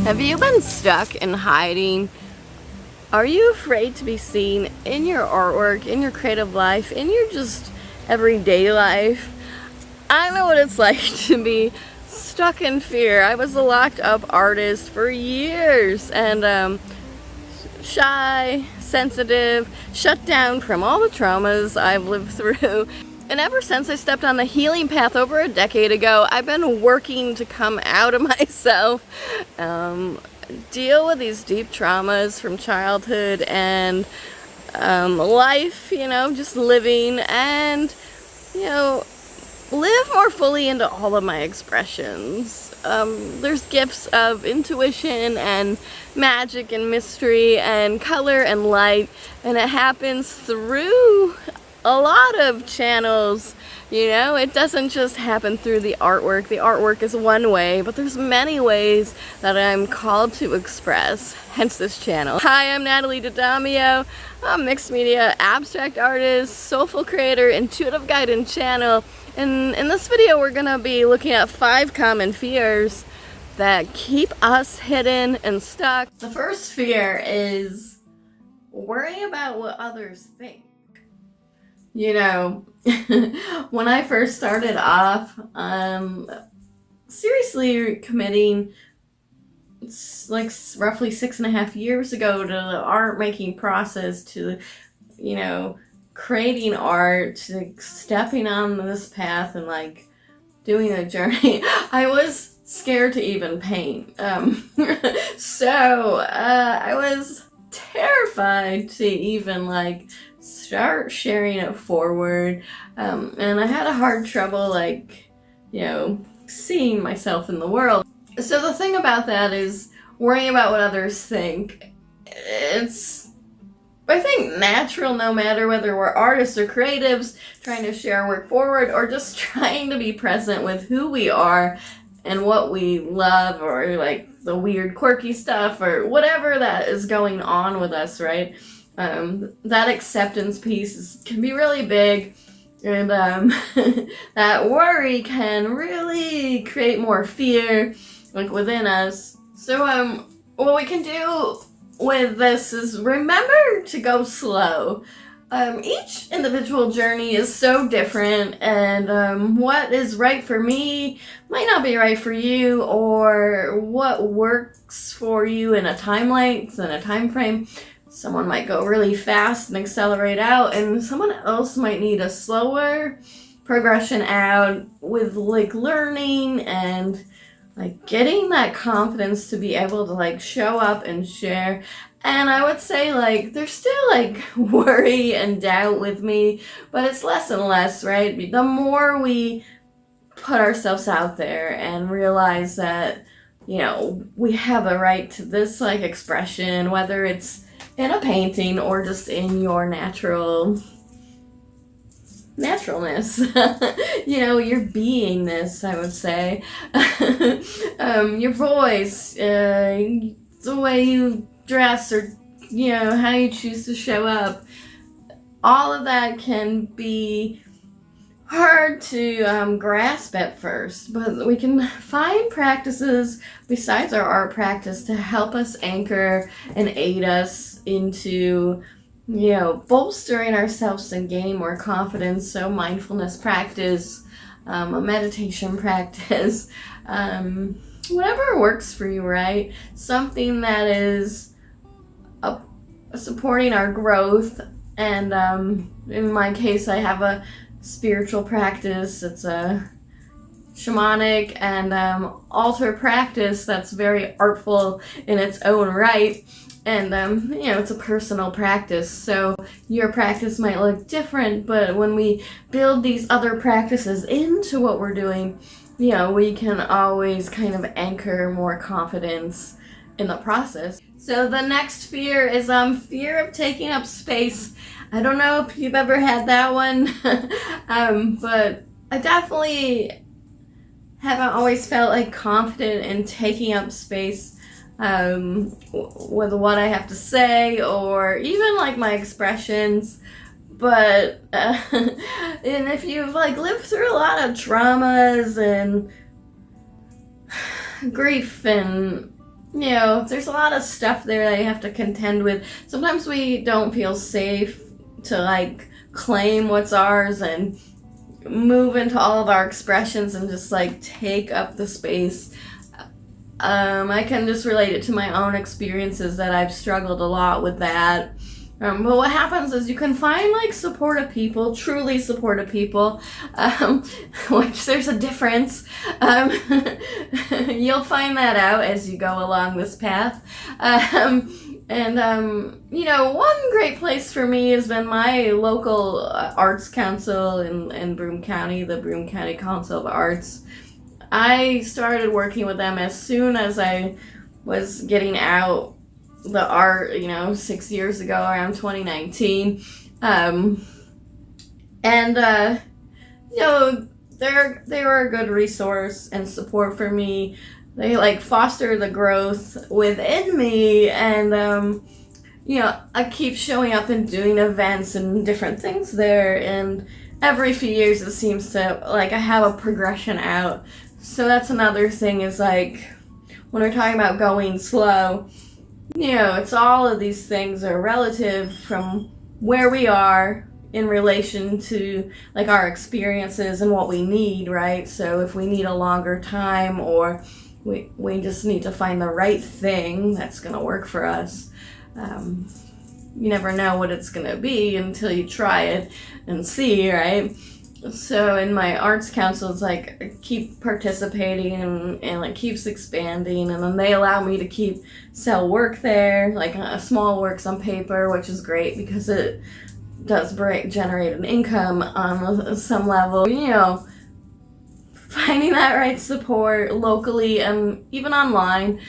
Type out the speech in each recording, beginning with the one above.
Have you been stuck in hiding? Are you afraid to be seen in your artwork, in your creative life, in your just everyday life? I know what it's like to be stuck in fear. I was a locked up artist for years and shy, sensitive, shut down from all the traumas I've lived through. And ever since I stepped on the healing path over a decade ago, I've been working to come out of myself, deal with these deep traumas from childhood and life, just living and, live more fully into all of my expressions. There's gifts of intuition and magic and mystery and color and light, and it happens through a lot of channels. It doesn't just happen through the artwork. The artwork is one way, but there's many ways that I'm called to express, hence this channel. Hi, I'm Natalie D'Adamio. I'm a mixed media abstract artist, soulful creator, intuitive guide and channel. And in this video, we're gonna be looking at 5 common fears that keep us hidden and stuck. The first fear is worrying about what others think. When I first started off, seriously committing like roughly 6.5 years ago to the art making process, to, creating art, to stepping on this path and like doing a journey, I was scared to even paint. So I was terrified to even like start sharing it forward, and I had a hard trouble seeing myself in the world. So the thing about that is worrying about what others think. It's, I think, natural, no matter whether we're artists or creatives trying to share our work forward or just trying to be present with who we are and what we love, or like the weird quirky stuff or whatever that is going on with us, right? That acceptance piece can be really big, and that worry can really create more fear within us. So what we can do with this is remember to go slow. Each individual journey is so different, and what is right for me might not be right for you, or what works for you in a time length and a time frame. Someone might go really fast and accelerate out, and someone else might need a slower progression out with learning and getting that confidence to be able to show up and share. And I would say there's still worry and doubt with me, but it's less and less, right? The more we put ourselves out there and realize that, we have a right to this expression, whether it's in a painting or just in your naturalness, your beingness, I would say. Your voice, the way you dress, or how you choose to show up. All of that can be hard to grasp at first, but we can find practices besides our art practice to help us anchor and aid us into bolstering ourselves and gaining more confidence. So mindfulness practice, a meditation practice, whatever works for you, right? Something that is supporting our growth. And in my case, I have a spiritual practice. It's a shamanic and altar practice that's very artful in its own right. And, it's a personal practice, so your practice might look different, but when we build these other practices into what we're doing, we can always kind of anchor more confidence in the process. So the next fear is fear of taking up space. I don't know if you've ever had that one, but I definitely haven't always felt confident in taking up space with what I have to say, or even my expressions. But and if you've like lived through a lot of traumas and grief, and there's a lot of stuff there that you have to contend with. Sometimes we don't feel safe to like claim what's ours and move into all of our expressions and just like take up the space. I can just relate it to my own experiences that I've struggled a lot with that. But what happens is you can find like supportive people, truly supportive people, which there's a difference. You'll find that out as you go along this path. One great place for me has been my local arts council in Broome County, the Broome County Council of Arts. I started working with them as soon as I was getting out the art, 6 years ago, around 2019. They were a good resource and support for me. They like foster the growth within me, and I keep showing up and doing events and different things there, and every few years it seems to like I have a progression out. So that's another thing, is like when we're talking about going slow, it's all of these things are relative from where we are in relation to like our experiences and what we need, right? So if we need a longer time, or we just need to find the right thing that's going to work for us. You never know what it's going to be until you try it and see, right? So in my arts council, it's like I keep participating and it keeps expanding, and then they allow me to sell work there, like small works on paper, which is great because it does generate an income on some level. Finding that right support locally and even online,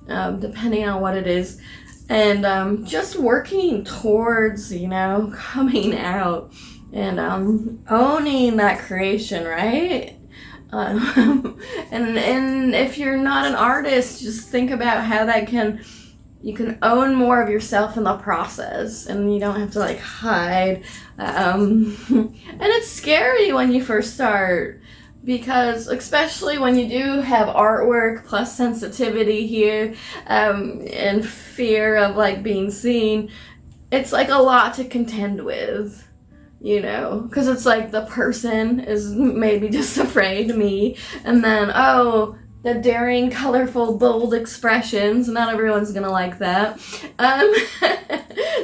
depending on what it is, and just working towards coming out and owning that creation, right? And if you're not an artist, just think about how you can own more of yourself in the process, and you don't have to like hide. And it's scary when you first start, because especially when you do have artwork plus sensitivity here, and fear of like being seen, it's like a lot to contend with. Because it's like the person is maybe just afraid, me, and then, the daring, colorful, bold expressions, not everyone's gonna like that.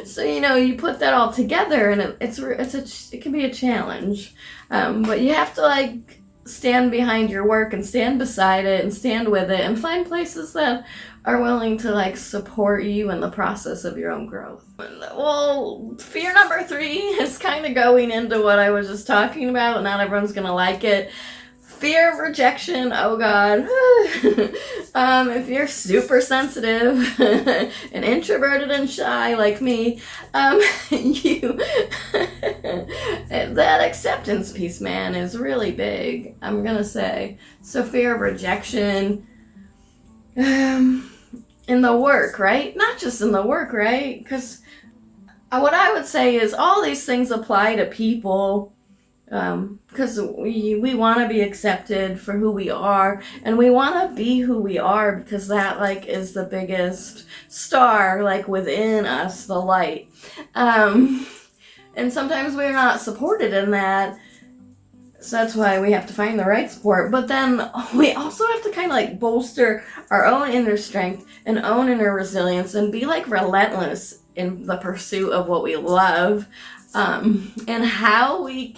So, you put that all together, and it can be a challenge. But you have to, like, stand behind your work and stand beside it and stand with it and find places that are willing to like support you in the process of your own growth. Well, fear number 3 is kind of going into what I was just talking about. Not everyone's gonna like it. Fear of rejection. Oh God. If you're super sensitive and introverted and shy like me, that acceptance piece, man, is really big, I'm gonna say. So fear of rejection in the work, right? Not just in the work, right? Because what I would say is all these things apply to people, because we want to be accepted for who we are, and we want to be who we are, because that like is the biggest star like within us, the light. And sometimes we're not supported in that, so that's why we have to find the right support. But then we also have to kind of like bolster our own inner strength and own inner resilience and be like relentless in the pursuit of what we love, and how we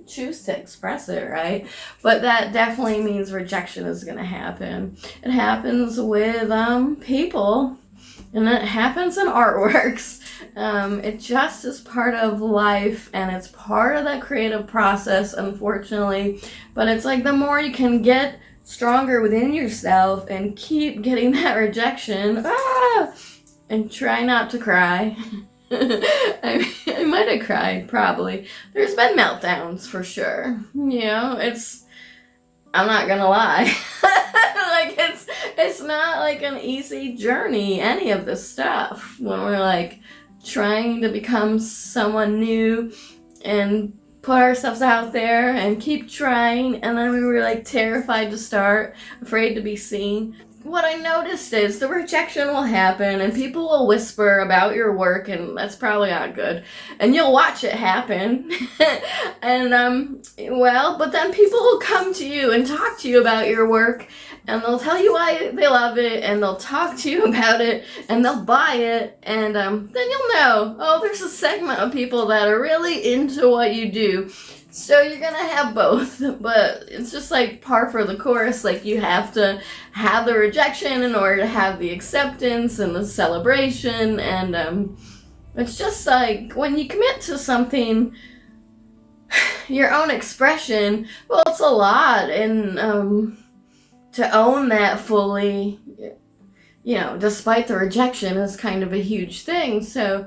choose to express it, right? But that definitely means rejection is going to happen. It happens with people, and it happens in artworks. It just is part of life, and it's part of that creative process, unfortunately. But it's like the more you can get stronger within yourself and keep getting that rejection, and try not to cry. I might have cried, probably. There's been meltdowns for sure. I'm not gonna lie. Like it's not like an easy journey, any of this stuff, when we're like trying to become someone new and put ourselves out there and keep trying, and then we were like terrified to start, afraid to be seen. What I noticed is the rejection will happen and people will whisper about your work, and that's probably not good. And you'll watch it happen. And but then people will come to you and talk to you about your work, and they'll tell you why they love it, and they'll talk to you about it, and they'll buy it, and then you'll know, oh, there's a segment of people that are really into what you do. So you're gonna have both, but it's just like par for the course. Like, you have to have the rejection in order to have the acceptance and the celebration, and it's just like when you commit to something, your own expression, well, it's a lot, and to own that fully, despite the rejection, is kind of a huge thing. So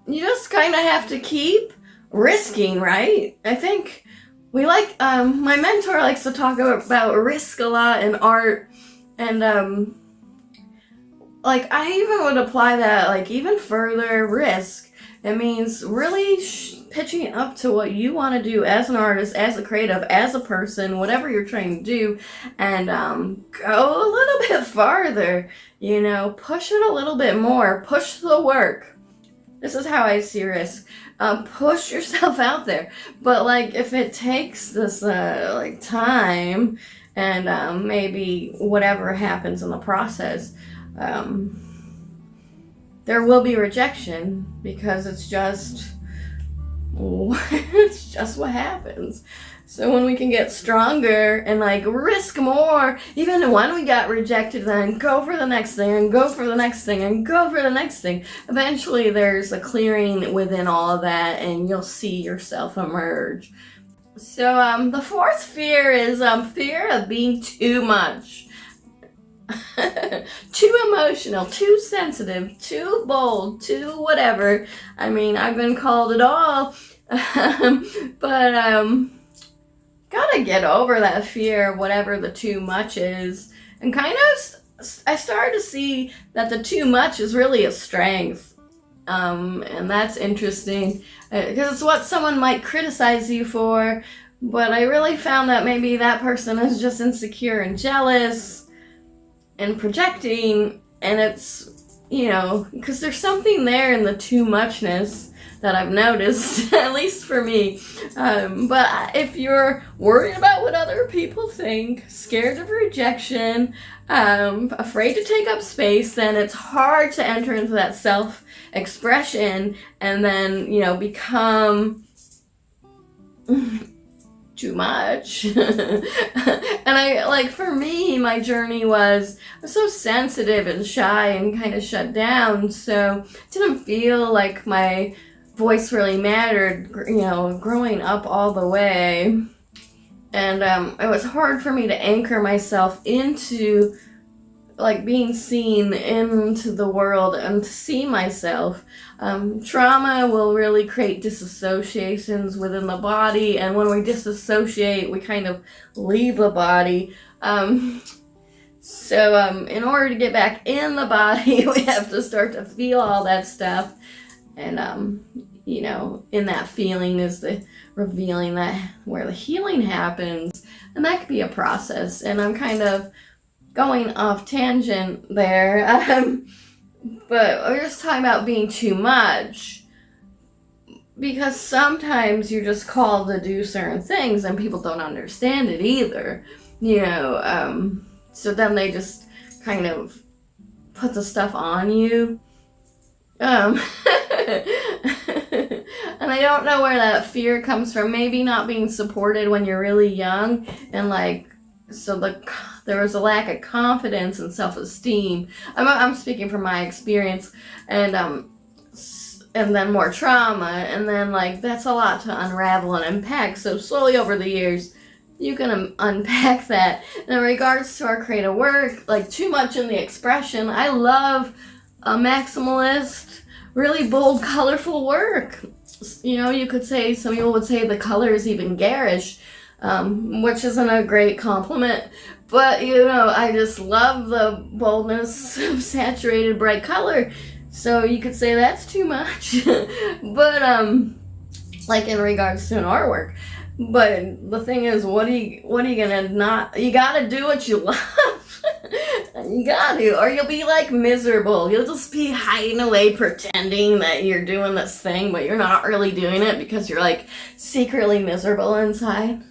you just kind of have to keep risking, right? I think we like, my mentor likes to talk about risk a lot in art, and I even would apply that even further. Risk, it means really pitching up to what you want to do as an artist, as a creative, as a person, whatever you're trying to do, and go a little bit farther, push it a little bit more, push the work. This is how I see risk. Push yourself out there. But if it takes this time, and maybe whatever happens in the process, there will be rejection, because it's just what happens. So when we can get stronger and risk more, even when we got rejected, then go for the next thing, and go for the next thing, and go for the next thing. Eventually there's a clearing within all of that, and you'll see yourself emerge. So the fourth fear is fear of being too much. Too emotional, too sensitive, too bold, too whatever. I mean, I've been called it all. But gotta get over that fear of whatever the too much is. And I started to see that the too much is really a strength. And that's interesting, because it's what someone might criticize you for, but I really found that maybe that person is just insecure and jealous and projecting, and it's, because there's something there in the too muchness that I've noticed, at least for me. But if you're worried about what other people think, scared of rejection, afraid to take up space, then it's hard to enter into that self-expression and then, become too much. And for me, my journey was so sensitive and shy and kind of shut down, so it didn't feel like my voice really mattered, growing up all the way. And it was hard for me to anchor myself into being seen into the world and to see myself. Trauma will really create disassociations within the body, and when we disassociate, we kind of leave the body. So in order to get back in the body, we have to start to feel all that stuff. And in that feeling is the revealing that where the healing happens, and that could be a process. And I'm kind of going off tangent there, but we're just talking about being too much, because sometimes you're just called to do certain things and people don't understand it either, so then they just kind of put the stuff on you. And I don't know where that fear comes from. Maybe not being supported when you're really young, and so there was a lack of confidence and self-esteem. I'm speaking from my experience, and then more trauma, and then that's a lot to unravel and unpack. So slowly over the years, you can unpack that. And in regards to our creative work, too much in the expression, I love a maximalist, really bold, colorful work. You could say, some people would say the color is even garish, which isn't a great compliment. But, I just love the boldness of saturated, bright color. So you could say that's too much. But like in regards to an artwork. But the thing is, what are you gonna not? You gotta do what you love. You gotta, or you'll be like miserable. You'll just be hiding away, pretending that you're doing this thing, but you're not really doing it because you're like secretly miserable inside.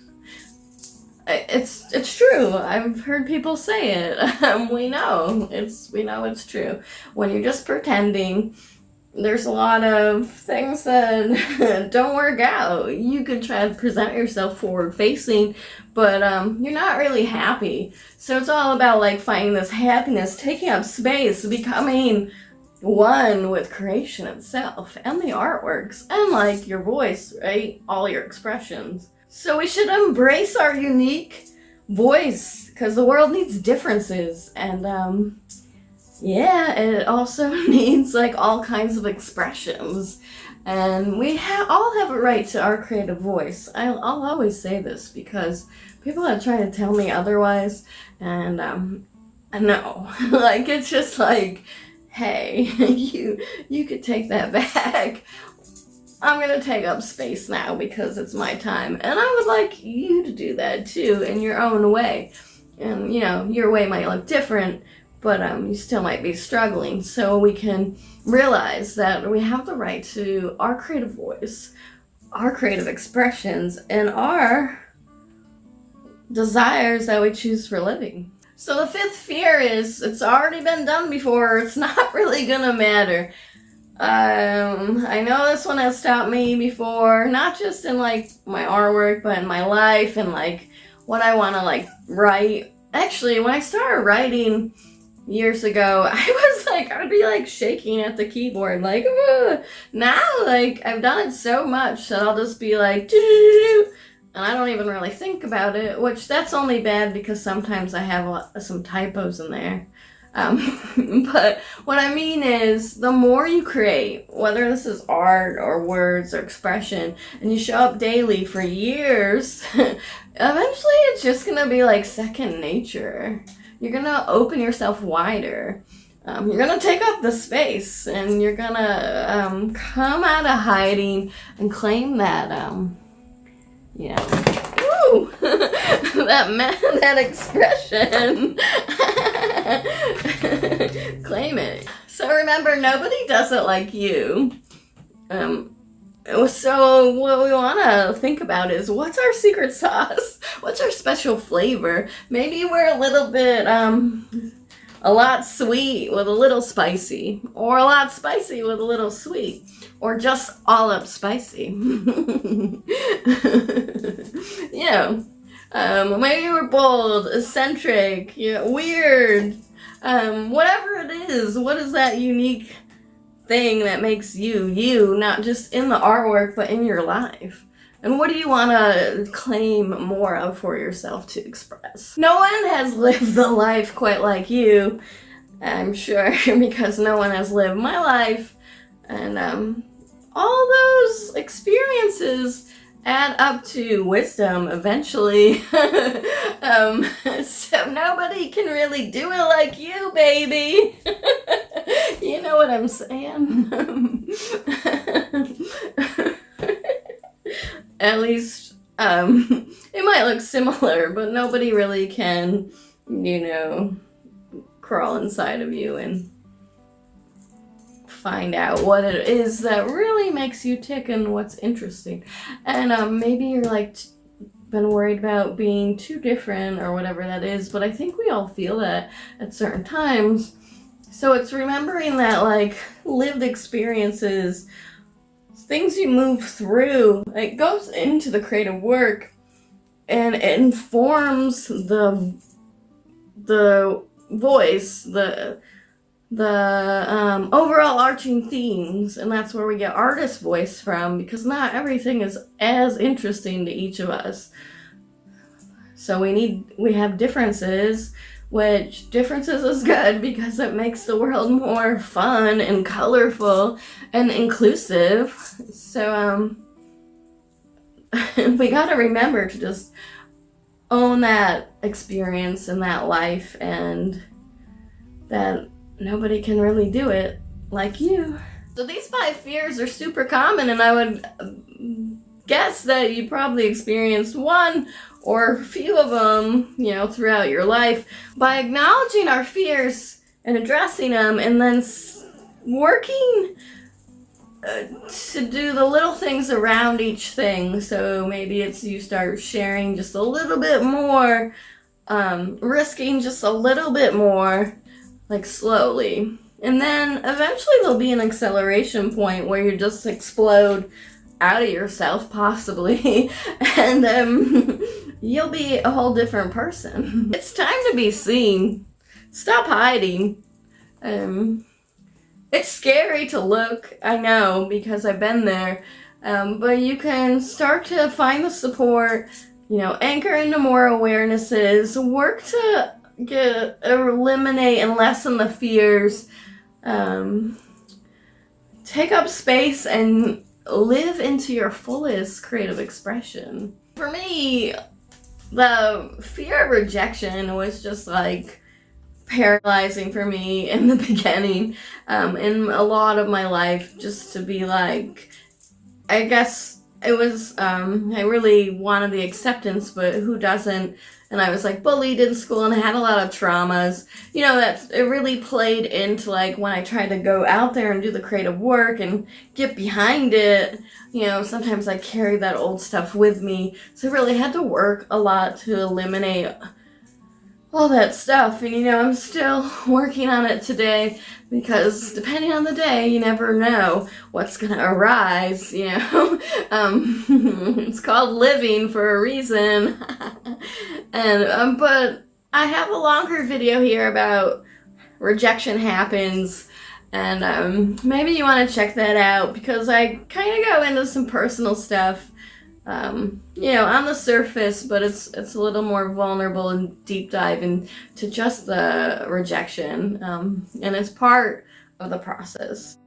It's true. I've heard people say it. We know it's true. When you're just pretending, there's a lot of things that don't work out. You can try to present yourself forward facing, but you're not really happy. So it's all about like finding this happiness, taking up space, becoming one with creation itself and the artworks and like your voice, right? All your expressions. So we should embrace our unique voice because the world needs differences, and yeah, it also needs like all kinds of expressions, and we all have a right to our creative voice. I'll always say this because people are trying to tell me otherwise, and no, like it's just like, hey, you could take that back. I'm gonna take up space now because it's my time, and I would like you to do that too in your own way. And you know, your way might look different, but you still might be struggling. So we can realize that we have the right to our creative voice, our creative expressions, and our desires that we choose for living. So the fifth fear is it's already been done before. It's not really gonna matter. I know this one has stopped me before, not just in like my artwork, but in my life and like what I want to like write. Actually, when I started writing years ago, I'd be like shaking at the keyboard, like, ugh. Now, like, I've done it so much that I'll just be like, doo-doo-doo-doo, and I don't even really think about it, which that's only bad because sometimes I have some typos in there. But what I mean is, the more you create, whether this is art or words or expression, and you show up daily for years, eventually it's just gonna be like second nature. You're gonna open yourself wider. You're gonna take up the space, and you're gonna come out of hiding and claim that, you know, woo, that expression. Claim it. So remember, nobody does it like you. So what we want to think about is, what's our secret sauce? What's our special flavor? Maybe we're a little bit, a lot sweet with a little spicy, or a lot spicy with a little sweet, or just all up spicy. You know, maybe we're bold, eccentric, weird, whatever it is. What is that unique thing that makes you, not just in the artwork, but in your life? And what do you want to claim more of for yourself to express? No one has lived the life quite like you, I'm sure, because no one has lived my life. And all those experiences add up to wisdom eventually. So nobody can really do it like you, baby. You know what I'm saying? At least, it might look similar, but nobody really can, you know, crawl inside of you and find out what it is that really makes you tick and what's interesting. And maybe you're like been worried about being too different or whatever that is, but I think we all feel that at certain times. So it's remembering that like lived experiences, things you move through, it goes into the creative work and it informs the voice, the overall arching themes, and that's where we get artist voice from, because not everything is as interesting to each of us. So we have differences, which differences is good because it makes the world more fun and colorful and inclusive. So we gotta remember to just own that experience and that life, and that nobody can really do it like you. So these 5 fears are super common, and I would guess that you probably experienced one or a few of them, throughout your life. By acknowledging our fears and addressing them, and then working to do the little things around each thing. So maybe it's you start sharing just a little bit more, risking just a little bit more, like slowly. And then eventually there'll be an acceleration point where you just explode out of yourself, possibly, and you'll be a whole different person. It's time to be seen. Stop hiding. It's scary to look, I know, because I've been there, but you can start to find the support, anchor into more awarenesses, work to eliminate and lessen the fears, take up space and live into your fullest creative expression. For me, the fear of rejection was just like paralyzing for me in the beginning, in a lot of my life, just to be like, I guess it was, I really wanted the acceptance, but who doesn't? And I was like bullied in school and I had a lot of traumas, that it really played into like when I tried to go out there and do the creative work and get behind it, sometimes I carried that old stuff with me. So I really had to work a lot to eliminate all that stuff. And I'm still working on it today, because depending on the day, you never know what's gonna arise, It's called living for a reason. And but I have a longer video here about rejection happens, and maybe you want to check that out, because I kind of go into some personal stuff, on the surface, but it's a little more vulnerable and deep dive into just the rejection, and it's part of the process.